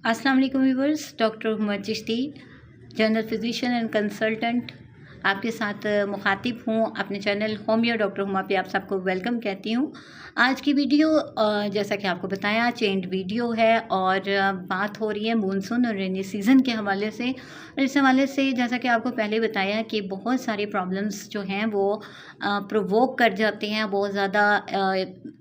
अस्सलाम वालेकुम viewers. Doctor Mohammad Chishti, general physician and consultant, आपके साथ मुखातिब हूँ अपने चैनल होमियो डॉक्टर हुमा पे आप सबको वेलकम कहती हूँ। आज की वीडियो जैसा कि आपको बताया चेंज्ड वीडियो है और बात हो रही है मानसून और रेनी सीज़न के हवाले से। और इस हवाले से जैसा कि आपको पहले बताया कि बहुत सारी प्रॉब्लम्स जो हैं वो प्रोवोक कर जाते हैं, बहुत ज़्यादा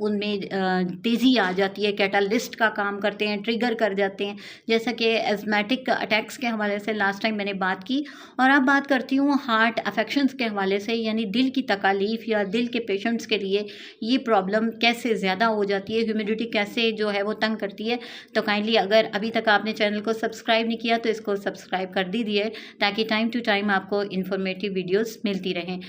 उनमें तेज़ी आ जाती है, कैटालिस्ट का काम करते हैं, ट्रिगर कर जाते हैं। जैसा कि एज़मेटिक अटैक्स के हवाले से लास्ट टाइम मैंने बात की, और अब बात करती हूँ हार्ट अफेक्शंस के हवाले से, यानी दिल की तकालीफ या दिल के पेशेंट्स के लिए ये प्रॉब्लम कैसे ज़्यादा हो जाती है, ह्यूमिडिटी कैसे जो है वो तंग करती है। तो काइंडली अगर अभी तक आपने चैनल को सब्सक्राइब नहीं किया तो इसको सब्सक्राइब कर दीजिए, ताकि टाइम टू टाइम आपको इन्फॉर्मेटिव वीडियोस मिलती रहें।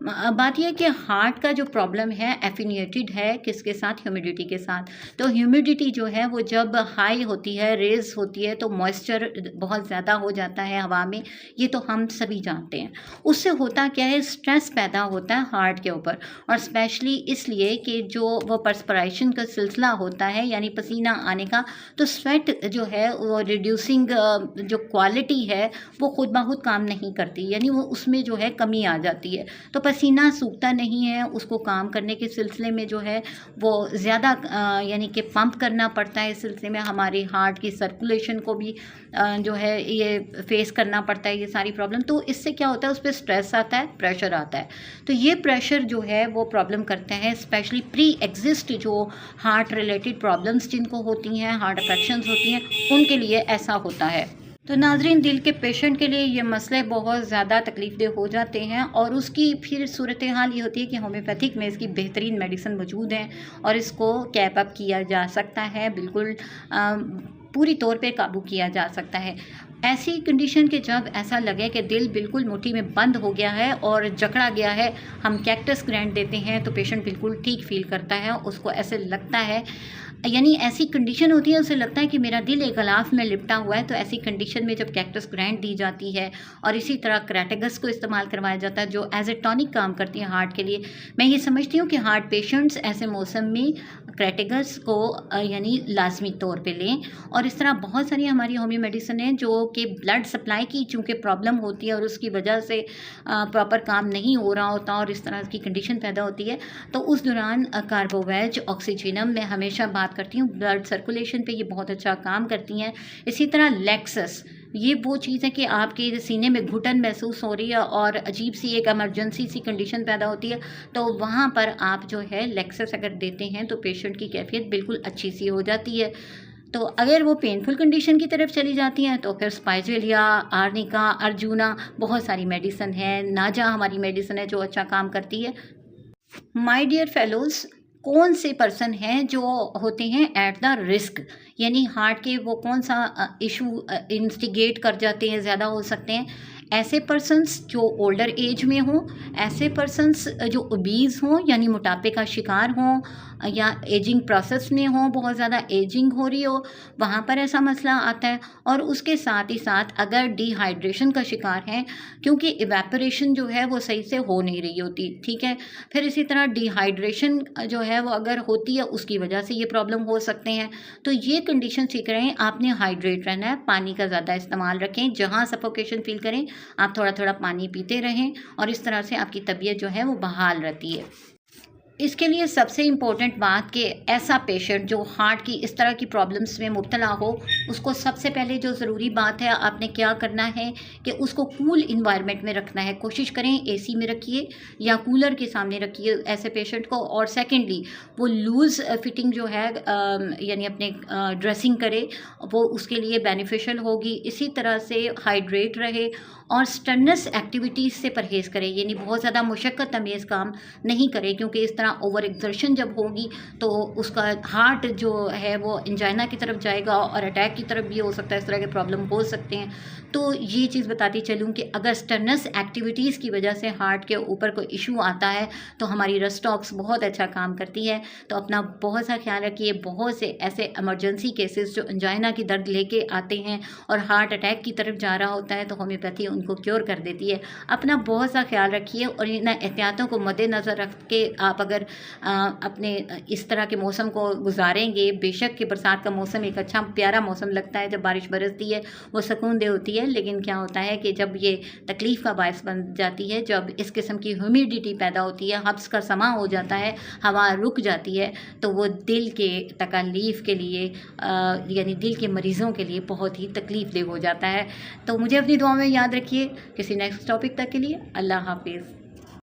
बात यह है कि हार्ट का जो प्रॉब्लम है एफिनिएटेड है किसके साथ, ह्यूमिडिटी के साथ। तो ह्यूमिडिटी जो है वो जब हाई होती है, रेज होती है, तो मॉइस्चर बहुत ज़्यादा हो जाता है हवा में, ये तो हम सभी जानते हैं। उससे होता क्या है, स्ट्रेस पैदा होता है हार्ट के ऊपर, और स्पेशली इसलिए कि जो वो पर्सपिरेशन का सिलसिला होता है यानी पसीना आने का, तो स्वेट जो है वो रिड्यूसिंग जो क्वालिटी है वो खुद ब खुद काम नहीं करती, यानी वो उसमें जो है कमी आ जाती है। तो पसीना सूखता नहीं है, उसको काम करने के सिलसिले में जो है वो ज़्यादा यानी कि पंप करना पड़ता है। इस सिलसिले में हमारे हार्ट की सर्कुलेशन को भी जो है ये फेस करना पड़ता है, ये सारी प्रॉब्लम। तो इससे क्या होता है, उस पर स्ट्रेस आता है, प्रेशर आता है। तो ये प्रेशर जो है वो प्रॉब्लम करते हैं, स्पेशली प्री एग्जिस्ट जो हार्ट रिलेटेड प्रॉब्लम्स जिनको होती हैं, हार्ट अफेक्शंस होती हैं, उनके लिए ऐसा होता है। तो नाजरीन, दिल के पेशेंट के लिए ये मसले बहुत ज़्यादा तकलीफ़देह हो जाते हैं, और उसकी फिर सूरत हाल ये होती है कि होम्योपैथिक में इसकी बेहतरीन मेडिसिन मौजूद हैं और इसको कैप अप किया जा सकता है, बिल्कुल पूरी तौर पे काबू किया जा सकता है। ऐसी कंडीशन के जब ऐसा लगे कि दिल बिल्कुल मुट्ठी में बंद हो गया है और जकड़ा गया है, हम कैक्टस ग्रैंड देते हैं तो पेशेंट बिल्कुल ठीक फील करता है, उसको ऐसे लगता है, यानी ऐसी कंडीशन होती है, उसे लगता है कि मेरा दिल एक गलाफ में लिपटा हुआ है। तो ऐसी कंडीशन में जब कैक्टस ग्रैंड दी जाती है और इसी तरह क्रैटेगस को इस्तेमाल करवाया जाता है जो एज ए टॉनिक काम करती है हार्ट के लिए, मैं ये समझती हूँ कि हार्ट पेशेंट्स ऐसे मौसम में क्रैटेगस को यानी लाजमी तौर पे लें। और इस तरह बहुत सारी हमारी होम्यो मेडिसिन है जो कि ब्लड सप्लाई की चूँकि प्रॉब्लम होती है और उसकी वजह से प्रॉपर काम नहीं हो रहा होता और इस तरह की कंडीशन पैदा होती है, तो उस दौरान कार्बोवेज ऑक्सीजनम मैं हमेशा बात करती हूँ, ब्लड सर्कुलेशन पे ये बहुत अच्छा काम करती हैं। इसी तरह लेक्सस, ये वो चीज़ है कि आपके सीने में घुटन महसूस हो रही है और अजीब सी एक इमरजेंसी सी कंडीशन पैदा होती है, तो वहाँ पर आप जो है लेक्सस अगर देते हैं तो पेशेंट की कैफियत बिल्कुल अच्छी सी हो जाती है। तो अगर वो पेनफुल कंडीशन की तरफ चली जाती हैं तो फिर स्पाइजेलिया, आर्निका, अर्जुना, बहुत सारी मेडिसिन है, नाजा हमारी मेडिसिन है जो अच्छा काम करती है। माय डियर फेलोज़, कौन से पर्सन हैं जो होते हैं एट द रिस्क, यानी हार्ट के वो कौन सा इशू इंस्टिगेट कर जाते हैं, ज़्यादा हो सकते हैं। ऐसे पर्सन्स जो ओल्डर एज में हों, ऐसे पर्सन्स जो ओबीज़ हों यानी मोटापे का शिकार हों, या एजिंग प्रोसेस में हों, बहुत ज़्यादा एजिंग हो रही हो, वहाँ पर ऐसा मसला आता है। और उसके साथ ही साथ अगर डिहाइड्रेशन का शिकार हैं, क्योंकि इवेपोरेशन जो है वो सही से हो नहीं रही होती, ठीक है। फिर इसी तरह डिहाइड्रेशन जो है वो अगर होती है उसकी वजह से ये प्रॉब्लम हो सकते हैं। तो ये कंडीशन ठीक रहें, आपने हाइड्रेट रहना है, पानी का ज़्यादा इस्तेमाल रखें, जहाँ सफोकेशन फील करें आप थोड़ा थोड़ा पानी पीते रहें, और इस तरह से आपकी तबीयत जो है वो बहाल रहती है। इसके लिए सबसे इम्पोर्टेंट बात कि ऐसा पेशेंट जो हार्ट की इस तरह की प्रॉब्लम्स में मुब्तला हो, उसको सबसे पहले जो ज़रूरी बात है आपने क्या करना है कि उसको कूल इन्वायरमेंट में रखना है। कोशिश करें एसी में रखिए या कूलर के सामने रखिए ऐसे पेशेंट को। और सेकेंडली वो लूज़ फिटिंग जो है यानी अपने ड्रेसिंग करे, वो उसके लिए बेनिफिशियल होगी। इसी तरह से हाइड्रेट रहे और स्टर्नस एक्टिविटीज़ से परहेज़ करें, यानी बहुत ज़्यादा मुशक्क़त अमेज़ काम नहीं करें, क्योंकि इस तरह ओवर एक्सर्शन जब होगी तो उसका हार्ट जो है वो एंजाइना की तरफ जाएगा और अटैक की तरफ भी हो सकता है, इस तरह के प्रॉब्लम हो सकते हैं। तो ये चीज़ बताती चलूँ कि अगर स्टर्नस एक्टिविटीज़ की वजह से हार्ट के ऊपर कोई इशू आता है तो हमारी रस्टॉक्स बहुत अच्छा काम करती है। तो अपना बहुत सा ख्याल रखिए। बहुत से ऐसे एमरजेंसी केसेस जो एंजाइना की दर्द लेके आते हैं और हार्ट अटैक की तरफ जा रहा होता है, तो होम्योपैथी उनको क्योर कर देती है। अपना बहुत सा ख्याल रखिए और इन एहतियातों को मद्देनज़र रख के आप अगर अगर अपने इस तरह के मौसम को गुजारेंगे। बेशक कि बरसात का मौसम एक अच्छा प्यारा मौसम लगता है, जब बारिश बरसती है वो सुकून दे होती है, लेकिन क्या होता है कि जब ये तकलीफ़ का बायस बन जाती है, जब इस किस्म की ह्यूमिडिटी पैदा होती है, हब्स का समा हो जाता है, हवा रुक जाती है, तो वो दिल के तकलीफ़ के लिए यानी दिल के मरीज़ों के लिए बहुत ही तकलीफ़ देह हो जाता है। तो मुझे अपनी दुआ में याद रखिए। किसी नेक्स्ट टॉपिक तक के लिए अल्लाह हाफिज़।